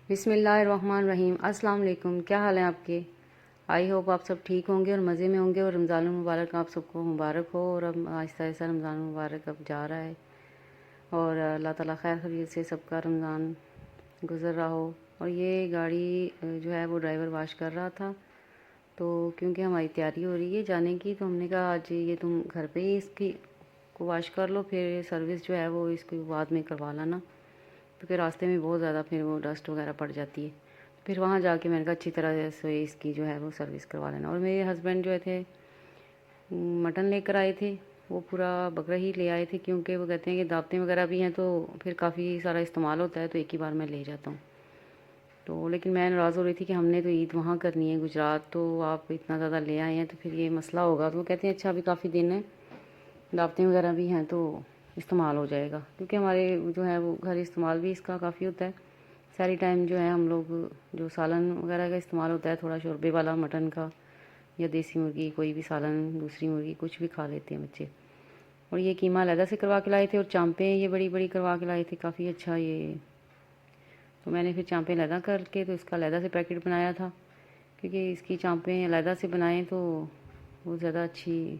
बिस्मिल्लाहिर्रहमानिर्रहीम। अस्सलाम वालेकुम। क्या हाल है आपके? आई होप आप सब ठीक होंगे और मज़े में होंगे और रमज़ान मुबारक आप सबको मुबारक हो। और अब आहिस्ता आहिस्ता रमज़ान मुबारक अब जा रहा है और अल्लाह ताला खैर खैरियत से सबका रमज़ान गुज़र रहा हो। और ये गाड़ी जो है वो ड्राइवर वाश कर रहा था, तो क्योंकि हमारी तैयारी हो रही है जाने की, तो हमने कहा आज ये तुम घर पे ही इसकी को वाश कर लो, फिर सर्विस जो है वो इसकी बाद में करवा लाना, क्योंकि रास्ते में बहुत ज़्यादा फिर वो डस्ट वगैरह पड़ जाती है। फिर वहाँ जाके मैंने कहा अच्छी तरह से इसकी जो है वो सर्विस करवा लेना। और मेरे हस्बैंड जो थे मटन लेकर आए थे, वो पूरा बकरा ही ले आए थे, क्योंकि वो कहते हैं कि दावतें वगैरह भी हैं तो फिर काफ़ी सारा इस्तेमाल होता है, तो एक ही बार मैं ले जाता हूँ। तो लेकिन मैं नाराज़ हो रही थी कि हमने तो ईद वहाँ करनी है गुजरात, तो आप इतना ज़्यादा ले आए हैं तो फिर ये मसला होगा। तो वो कहते हैं अच्छा अभी काफ़ी दिन है, दावतें वगैरह भी हैं तो इस्तेमाल हो जाएगा, क्योंकि हमारे जो है वो घर इस्तेमाल भी इसका काफ़ी होता है। सारी टाइम जो है हम लोग जो सालन वगैरह का इस्तेमाल होता है, थोड़ा शोरबे वाला मटन का या देसी मुर्गी, कोई भी सालन, दूसरी मुर्गी कुछ भी खा लेते हैं बच्चे। और ये कीमा अलहदा से करवा के लाए थे और चांपें ये बड़ी बड़ी करवा के लाए थे, काफ़ी अच्छा ये। तो मैंने फिर चांपें अलहदा करके तो इसका अलहदा से पैकेट बनाया था, क्योंकि इसकी चांपें अलहदा से बनाएं तो वो ज़्यादा अच्छी,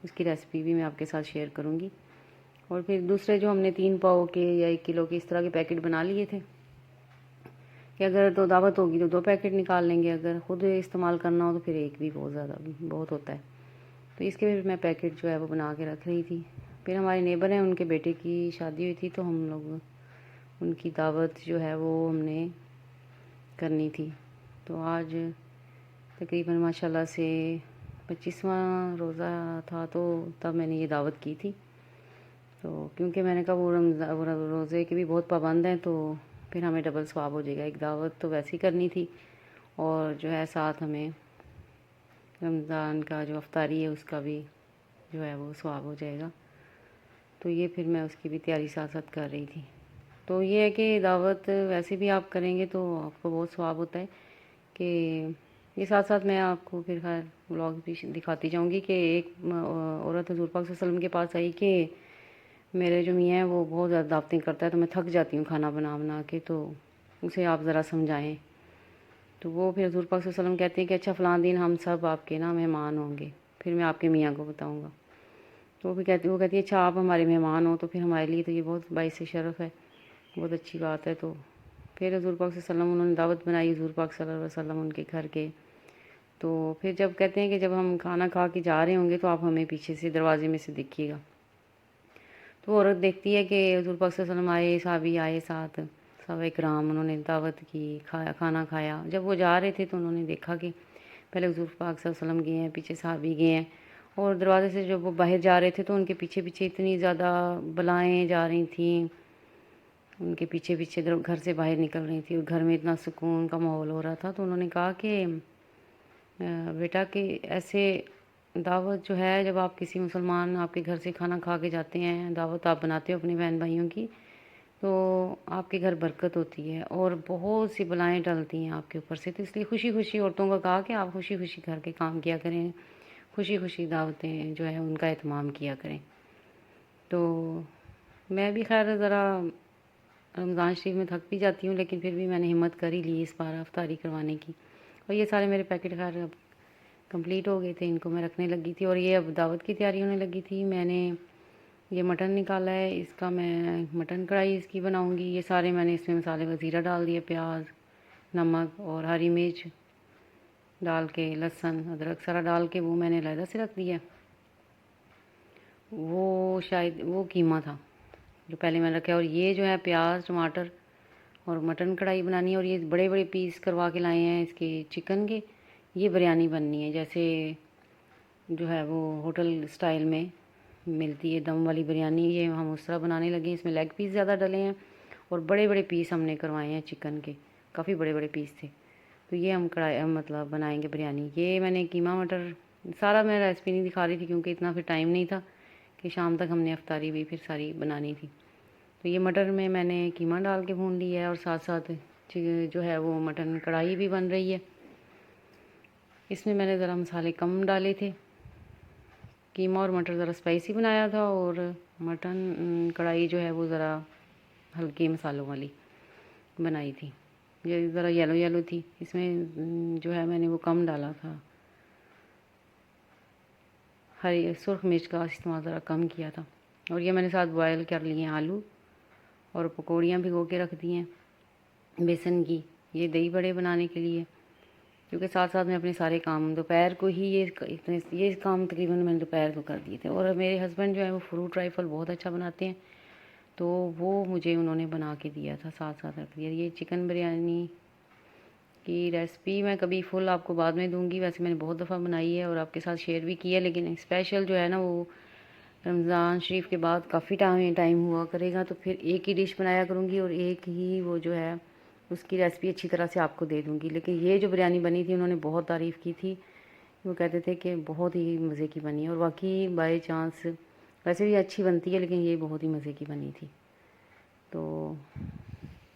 इसकी रेसिपी भी मैं आपके साथ शेयर करूँगी। और फिर दूसरे जो हमने 3 पाव के या 1 किलो के इस तरह के पैकेट बना लिए थे कि अगर तो दावत होगी तो 2 पैकेट निकाल लेंगे, अगर ख़ुद इस्तेमाल करना हो तो फिर एक भी बहुत ज़्यादा बहुत होता है। तो इसके फिर मैं पैकेट जो है वो बना के रख रही थी। फिर हमारे नेबर हैं, उनके बेटे की शादी हुई थी, तो हम लोग उनकी दावत जो है वो हमने करनी थी। तो आज तकरीबन माशाल्लाह से 25वां रोज़ा था, तो तब मैंने ये दावत की थी। तो क्योंकि मैंने कहा वो रोज़े के भी बहुत पाबंद हैं, तो फिर हमें डबल सवाब हो जाएगा। एक दावत तो वैसे ही करनी थी और जो है साथ हमें रमज़ान का जो अफ्तारी है उसका भी जो है वो सवाब हो जाएगा। तो ये फिर मैं उसकी भी तैयारी साथ साथ कर रही थी। तो ये है कि दावत वैसे भी आप करेंगे तो आपको बहुत सवाब होता है। कि ये साथ साथ मैं आपको फिर खैर व्लॉग भी दिखाती जाऊँगी कि एक औरत हुज़ूर पाक सल्लल्लाहु अलैहि वसल्लम के पास आई कि मेरे जो मियाँ हैं वो बहुत ज़्यादा दावतें करता है, तो मैं थक जाती हूँ खाना बना बना के, तो उसे आप ज़रा समझाएं। तो वो फिर हुज़ूर पाक सल्लल्लाहु अलैहि वसल्लम कहते हैं कि अच्छा फ़लाँ दिन हम सब आपके ना मेहमान होंगे, फिर मैं आपके मियाँ को बताऊँगा। तो वो कहती है अच्छा आप हमारे मेहमान हो, तो फिर हमारे लिए तो ये बहुत बाइस शरफ़ है, बहुत अच्छी बात है। तो फिर हुज़ूर पाक सल्लल्लाहु अलैहि वसल्लम उन्होंने दावत बनाई, हुज़ूर पाक सल्लल्लाहु अलैहि वसल्लम उनके घर के। तो फिर जब कहते हैं कि जब हम खाना खा के जा रहे होंगे तो आप हमें पीछे से दरवाजे में से देखिएगा। तो वो औरत देखती है कि हुज़ूर पाक सल्लल्लाहु अलैहि वसल्लम आए, साहबी आए साथ, साहबा इकराम, उन्होंने दावत की, खाना खाया। जब वो जा रहे थे तो उन्होंने देखा कि पहले हुज़ूर पाक सल्लल्लाहु अलैहि वसल्लम गए हैं, पीछे साहबी गए हैं, और दरवाजे से जब वो बाहर जा रहे थे तो उनके पीछे पीछे इतनी ज़्यादा बलाएँ जा रही थीं, उनके पीछे पीछे घर से बाहर निकल रही थी, और घर में इतना सुकून का माहौल हो रहा था। तो उन्होंने कहा कि बेटा कि ऐसे दावत जो है, जब आप किसी मुसलमान आपके घर से खाना खा के जाते हैं, दावत आप बनाते हो अपने बहन भाइयों की, तो आपके घर बरकत होती है और बहुत सी बलाएँ टलती हैं आपके ऊपर से। तो इसलिए खुशी खुशी औरतों का कहा कि आप खुशी खुशी घर के काम किया करें, खुशी खुशी दावतें जो है उनका एहतमाम किया करें। तो मैं भी खैर ज़रा रमज़ान शरीफ में थक भी जाती हूँ, लेकिन फिर भी मैंने हिम्मत कर ही ली इस बार अफ्तारी करवाने की। और ये सारे मेरे पैकेट खैर अब कंप्लीट हो गए थे, इनको मैं रखने लगी थी और ये अब दावत की तैयारी होने लगी थी। मैंने ये मटन निकाला है, इसका मैं मटन कढ़ाई इसकी बनाऊंगी। ये सारे मैंने इसमें मसाले का ज़ीरा डाल दिया, प्याज, नमक और हरी मिर्च डाल के, लहसुन अदरक सारा डाल के वो मैंने अलग से रख दिया। वो शायद वो कीमा था जो पहले मैंने रखा है। और ये जो है प्याज टमाटर और मटन कढ़ाई बनानी है। और ये बड़े बड़े पीस करवा के लाए हैं इसके चिकन के। ये बिरयानी बननी है, जैसे जो है वो होटल स्टाइल में मिलती है दम वाली बिरयानी, ये हम उस तरह बनाने लगे। इसमें लेग पीस ज़्यादा डले हैं और बड़े बड़े पीस हमने करवाए हैं चिकन के, काफ़ी बड़े बड़े पीस थे। तो ये हम कढ़ाई मतलब बनाएंगे बिरयानी। ये मैंने कीमा मटर सारा मैं रेसिपी नहीं दिखा रही थी, क्योंकि इतना फिर टाइम नहीं था कि शाम तक हमने अफ्तारी भी फिर सारी बनानी थी। तो ये मटर में मैंने कीमा डाल के भून लिया है, और साथ साथ जो है वो मटन कढ़ाई भी बन रही है। इसमें मैंने ज़रा मसाले कम डाले थे, कीमा और मटर ज़रा स्पाइसी बनाया था, और मटन कढ़ाई जो है वो ज़रा हल्के मसालों वाली बनाई थी। ये ज़रा येलो येलो थी, इसमें जो है मैंने वो कम डाला था, हरी सुर्ख मिर्च का इस्तेमाल ज़रा कम किया था। और ये मैंने साथ बॉयल कर लिए हैं आलू, और पकौड़ियाँ भिगो के रख दी हैं बेसन की, ये दही बड़े बनाने के लिए, क्योंकि साथ साथ में अपने सारे काम दोपहर को ही ये काम तकरीबन मैंने दोपहर को कर दिए थे। और मेरे हस्बैंड जो है वो फ्रूट राइफ़ल बहुत अच्छा बनाते हैं, तो वो मुझे उन्होंने बना के दिया था, साथ साथ रख दिया। ये चिकन बिरयानी की रेसिपी मैं कभी फुल आपको बाद में दूंगी, वैसे मैंने बहुत दफ़ा बनाई है और आपके साथ शेयर भी की है, लेकिन स्पेशल जो है ना वो रमज़ान शरीफ के बाद काफ़ी टाइम हुआ करेगा, तो फिर एक ही डिश बनाया करूँगी और एक ही वो जो है उसकी रेसिपी अच्छी तरह से आपको दे दूँगी। लेकिन ये जो बिरयानी बनी थी उन्होंने बहुत तारीफ़ की थी, वो कहते थे कि बहुत ही मज़े की बनी, और वाकई बाई चांस वैसे भी अच्छी बनती है, लेकिन ये बहुत ही मज़े की बनी थी। तो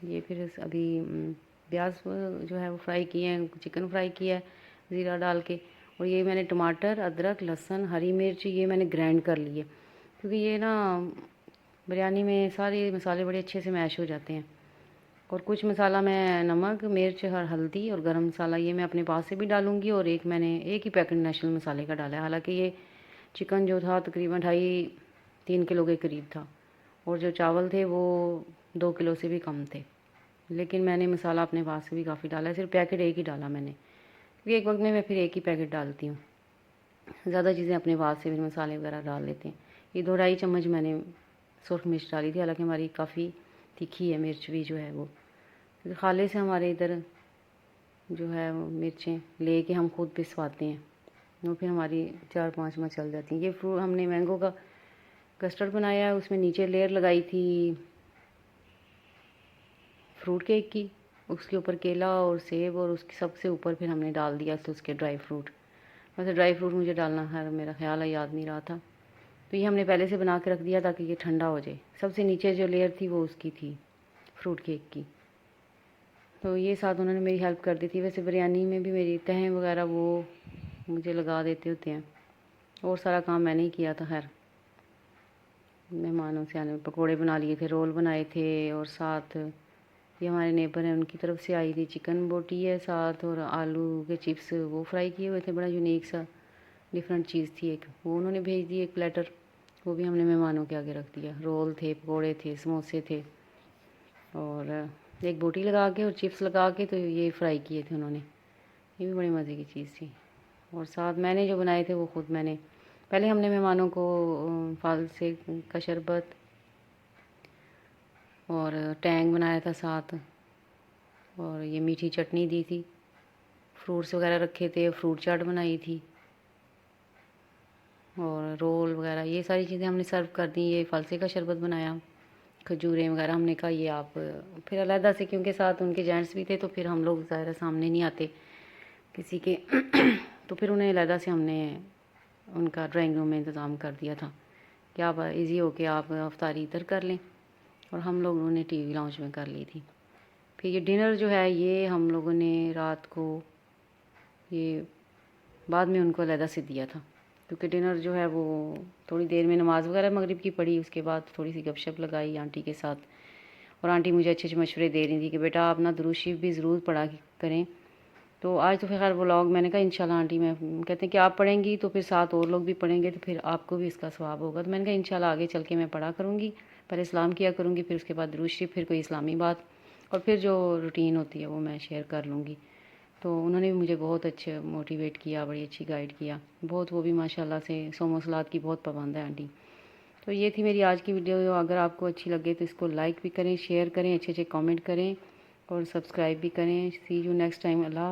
ये फिर अभी प्याज जो है वो फ्राई किए हैं, चिकन फ्राई किया है ज़ीरा डाल के, और ये मैंने टमाटर, अदरक, लहसुन, हरी मिर्च ये मैंने ग्राइंड कर लिए, क्योंकि ये ना बिरयानी में सारे मसाले बड़े अच्छे से मैश हो जाते हैं। और कुछ मसाला मैं नमक, मिर्च और हल्दी और गरम मसाला ये मैं अपने पास से भी डालूँगी, और मैंने एक ही पैकेट नेशनल मसाले का डाला है। हालाँकि ये चिकन जो था तकरीबन 2.5-3 किलो के करीब था, और जो चावल थे वो 2 किलो से भी कम थे, लेकिन मैंने मसाला अपने पास से भी काफ़ी डाला है, सिर्फ पैकेट एक ही डाला मैंने, क्योंकि एक वक्त में मैं फिर एक ही पैकेट डालती हूँ, ज़्यादा चीज़ें अपने पास से फिर मसाले वगैरह डाल लेते हैं। ये 2-2.5 चम्मच मैंने सुरख मिर्च डाली थी, हालांकि हमारी काफ़ी तीखी है मिर्च भी जो है वो, क्योंकि खाले से हमारे इधर जो है वो मिर्चें ले के हम खुद पिसवाते हैं, वो फिर हमारी 4-5 में चल जाती हैं। ये फ्रूट हमने मैंगो का कस्टर्ड बनाया है, उसमें नीचे लेयर लगाई थी फ्रूट केक की, उसके ऊपर केला और सेब, और उसके सबसे ऊपर फिर हमने डाल दिया तो उसके ड्राई फ्रूट। वैसे ड्राई फ्रूट मुझे डालना है, मेरा ख्याल है, याद नहीं रहा था, तो ये हमने पहले से बना के रख दिया ताकि ये ठंडा हो जाए। सबसे नीचे जो लेयर थी वो उसकी थी फ्रूट केक की, तो ये साथ उन्होंने मेरी हेल्प कर दी थी। वैसे बिरयानी में भी मेरी तहें वगैरह वो मुझे लगा देते होते हैं, और सारा काम मैंने ही किया था। खैर मेहमानों से आने में पकौड़े बना लिए थे, रोल बनाए थे, और साथ ये हमारे नेबर हैं उनकी तरफ से आई थी चिकन बोटी है साथ, और आलू के चिप्स वो फ्राई किए हुए थे, बड़ा यूनिक सा डिफरेंट चीज़ थी एक, वो उन्होंने भेज दी एक प्लेटर, वो भी हमने मेहमानों के आगे रख दिया। रोल थे, पकौड़े थे, समोसे थे, और एक बोटी लगा के और चिप्स लगा के, तो ये फ्राई किए थे उन्होंने, ये भी बड़ी मज़े की चीज़ थी। और साथ मैंने जो बनाए थे वो खुद मैंने पहले हमने मेहमानों को फल से का शरबत और टैंग बनाया था साथ, और ये मीठी चटनी दी थी, फ्रूट्स वगैरह रखे थे, फ्रूट चाट बनाई थी, और रोल वगैरह ये सारी चीज़ें हमने सर्व कर दी। ये फलसे का शरबत बनाया, खजूरें वगैरह हमने कहा ये आप फिर अलहदा से, क्योंकि साथ उनके जेंट्स भी थे, तो फिर हम लोग ज़ाहिर सामने नहीं आते किसी के तो फिर उन्हें अलहदा से हमने उनका ड्राइंग रूम में इंतज़ाम कर दिया था कि आप इजी हो के आप अफ्तारी इधर कर लें, और हम लोगों ने टीवी लाउंज में कर ली थी। फिर ये डिनर जो है ये हम लोगों ने रात को ये बाद में उनको अलहदा से दिया था, क्योंकि डिनर जो है वो थोड़ी देर में नमाज़ वगैरह मगरिब की पढ़ी, उसके बाद थोड़ी सी गपशप लगाई आंटी के साथ, और आंटी मुझे अच्छे अच्छे मशवरे दे रही थी कि बेटा आप ना दुरूद शरीफ भी ज़रूर पढ़ा करें। तो आज तो फिर खैर व्लॉग मैंने कहा इंशाल्लाह आंटी, मैं कहते हैं कि आप पढ़ेंगी तो फिर साथ और लोग भी पढ़ेंगे, तो फिर आपको भी इसका सवाब होगा। तो मैंने कहा इंशाल्लाह आगे चल के मैं पढ़ा करूँगी, पहले इस्लाम किया करूँगी, फिर उसके बाद दुरूद शरीफ, फिर कोई इस्लामी बात, और फिर जो रूटीन होती है वो मैं शेयर कर लूँगी। तो उन्होंने भी मुझे बहुत अच्छे मोटिवेट किया, बड़ी अच्छी गाइड किया बहुत, वो भी माशाल्लाह से सोमो सलात की बहुत पाबंद है आंटी। तो ये थी मेरी आज की वीडियो, अगर आपको अच्छी लगे तो इसको लाइक भी करें, शेयर करें, अच्छे अच्छे कमेंट करें, और सब्सक्राइब भी करें। सी यू नेक्स्ट टाइम। अल्लाह।